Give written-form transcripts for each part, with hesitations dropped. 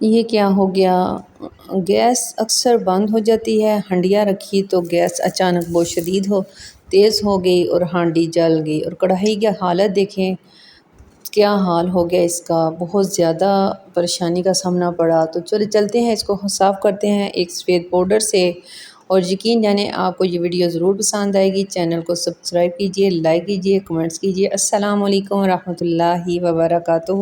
یہ کیا ہو گیا؟ گیس اکثر بند ہو جاتی ہے، ہنڈیا رکھی تو گیس اچانک بہت شدید تیز ہو گئی اور ہانڈی جل گئی، اور کڑھائی کی حالت دیکھیں کیا حال ہو گیا اس کا، بہت زیادہ پریشانی کا سامنا پڑا۔ تو چلتے ہیں، اس کو صاف کرتے ہیں ایک سفید پاؤڈر سے، اور یقین جانیں آپ کو یہ ویڈیو ضرور پسند آئے گی۔ چینل کو سبسکرائب کیجئے، لائک کیجئے، کمنٹس کیجئے۔ السلام علیکم ورحمۃ اللہ وبرکاتہ۔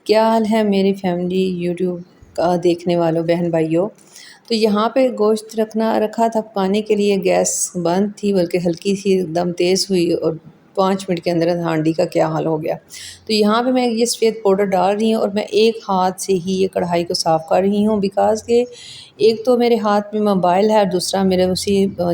کیا حال ہے میری فیملی، یوٹیوب کا دیکھنے والوں بہن بھائیوں؟ تو یہاں پہ گوشت رکھا تھا پکانے کے لیے، گیس بند تھی بلکہ ہلکی سی ایک دم تیز ہوئی، اور 5 منٹ کے اندر ہانڈی کا کیا حال ہو گیا۔ تو یہاں پہ میں یہ سفید پاؤڈر ڈال رہی ہوں، اور میں ایک ہاتھ سے ہی یہ کڑھائی کو صاف کر رہی ہوں، بیکاز کہ ایک تو میرے ہاتھ میں موبائل ہے، اور دوسرا میرے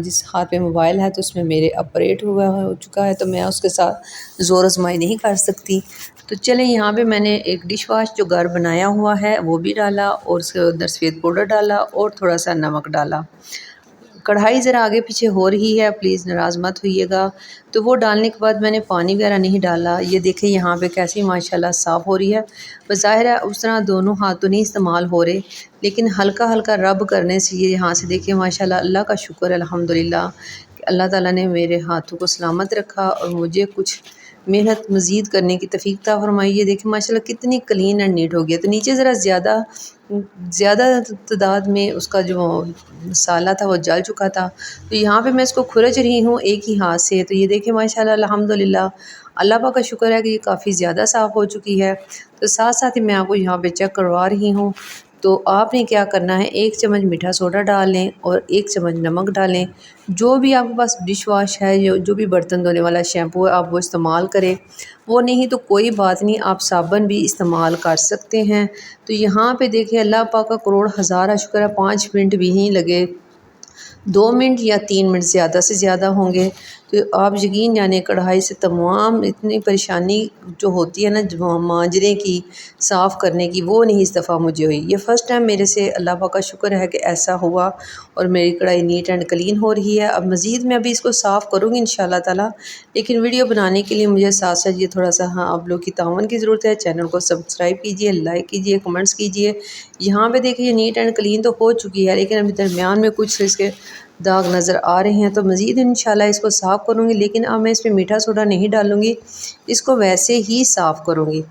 جس ہاتھ میں موبائل ہے تو اس میں میرے آپریٹ ہو چکا ہے، تو میں اس کے ساتھ زور آزمائی نہیں کر سکتی۔ تو چلیں، یہاں پہ میں نے ایک ڈش واش جو گھر بنایا ہوا ہے وہ بھی ڈالا، اور اس کے اندر سفید پاؤڈر ڈالا اور تھوڑا سا نمک ڈالا۔ کڑھائی ذرا آگے پیچھے ہو رہی ہے، پلیز ناراض مت ہوئیے گا۔ تو وہ ڈالنے کے بعد میں نے پانی وغیرہ نہیں ڈالا۔ یہ دیکھیں یہاں پہ کیسی ماشاءاللہ صاف ہو رہی ہے۔ بظاہر ہے اس طرح دونوں ہاتھ تو نہیں استعمال ہو رہے، لیکن ہلکا ہلکا رب کرنے سے یہ یہاں سے دیکھیں ماشاءاللہ، اللہ کا شکر الحمدللہ کہ اللہ تعالیٰ نے میرے ہاتھوں کو سلامت رکھا اور مجھے کچھ محنت مزید کرنے کی توفیق عطا فرمائی۔ یہ دیکھیں ماشاءاللہ کتنی کلین اینڈ نیٹ ہو گیا۔ تو نیچے ذرا زیادہ تعداد میں اس کا جو مسالہ تھا وہ جل چکا تھا، تو یہاں پہ میں اس کو کھرچ رہی ہوں ایک ہی ہاتھ سے۔ تو یہ دیکھیں ماشاءاللہ الحمدللہ اللہ پاک کا شکر ہے کہ یہ کافی زیادہ صاف ہو چکی ہے۔ تو ساتھ ساتھ ہی میں آپ کو یہاں پہ چیک کروا رہی ہوں۔ تو آپ نے کیا کرنا ہے، 1 چمچ میٹھا سوڈا ڈال لیں اور 1 چمچ نمک ڈالیں۔ جو بھی آپ کے پاس ڈش واش ہے، جو بھی برتن دھونے والا شیمپو ہے آپ وہ استعمال کریں، وہ نہیں تو کوئی بات نہیں، آپ صابن بھی استعمال کر سکتے ہیں۔ تو یہاں پہ دیکھیں اللہ پاک کا کروڑ ہزارہ شکر ہے، 5 منٹ بھی نہیں لگے، 2 منٹ یا 3 منٹ زیادہ سے زیادہ ہوں گے۔ تو آپ یقین جانیں کڑھائی سے تمام اتنی پریشانی جو ہوتی ہے نا مانجنے کی، صاف کرنے کی، وہ نہیں اس دفعہ مجھے ہوئی۔ یہ فرسٹ ٹائم میرے سے اللہ پاک کا شکر ہے کہ ایسا ہوا، اور میری کڑھائی نیٹ اینڈ کلین ہو رہی ہے۔ اب مزید میں ابھی اس کو صاف کروں گی انشاءاللہ تعالیٰ، لیکن ویڈیو بنانے کے لیے مجھے ساتھ ساتھ یہ تھوڑا سا آپ لوگ کی تعاون کی ضرورت ہے۔ چینل کو سبسکرائب کیجئے، لائک کیجئے، کمنٹس کیجئے۔ یہاں پہ دیکھیے نیٹ اینڈ کلین تو ہو چکی ہے، لیکن ابھی درمیان میں کچھ اس کے داغ نظر آ رہے ہیں، تو مزید انشاءاللہ اس کو صاف کروں گی، لیکن اب میں اس میں میٹھا سوڈا نہیں ڈالوں گی، اس کو ویسے ہی صاف کروں گی۔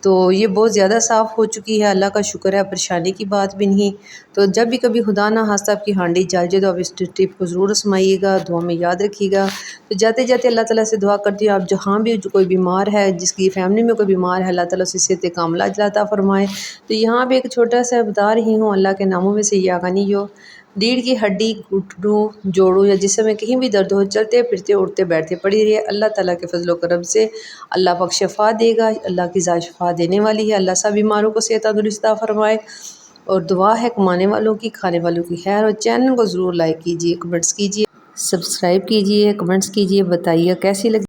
تو یہ بہت زیادہ صاف ہو چکی ہے، اللہ کا شکر ہے، پریشانی کی بات بھی نہیں۔ تو جب بھی کبھی خدا نہ خواستہ آپ کی ہانڈی جل جائے تو آپ اس ٹپ کو ضرور آزمائیے گا، دعا میں یاد رکھیے گا۔ تو جاتے جاتے اللہ تعالیٰ سے دعا کرتی ہوں، آپ جہاں بھی کوئی بیمار ہے، جس کی فیملی میں کوئی بیمار ہے، اللہ تعالیٰ سے صحت کاملہ عطا فرمائے۔ تو یہاں پہ ایک چھوٹا سا بتا رہی ہوں اللہ کے ناموں میں سے یا غنی، جو ریڑھ کی ہڈی، گھٹنوں، جوڑوں یا جسم میں کہیں بھی درد ہو، چلتے پھرتے اٹھتے بیٹھتے پڑی رہیے، اللہ تعالیٰ کے فضل و کرم سے اللہ پاک شفا دے گا۔ اللہ کی ذات شفا دینے والی ہے، اللہ سب بیماروں کو صحت تندرستی عطا فرمائے۔ اور دعا ہے کمانے والوں کی، کھانے والوں کی خیر۔ اور چینل کو ضرور لائک کیجیے، کمنٹس کیجیے، سبسکرائب کیجیے، کمنٹس کیجیے، بتائیے کیسی لگی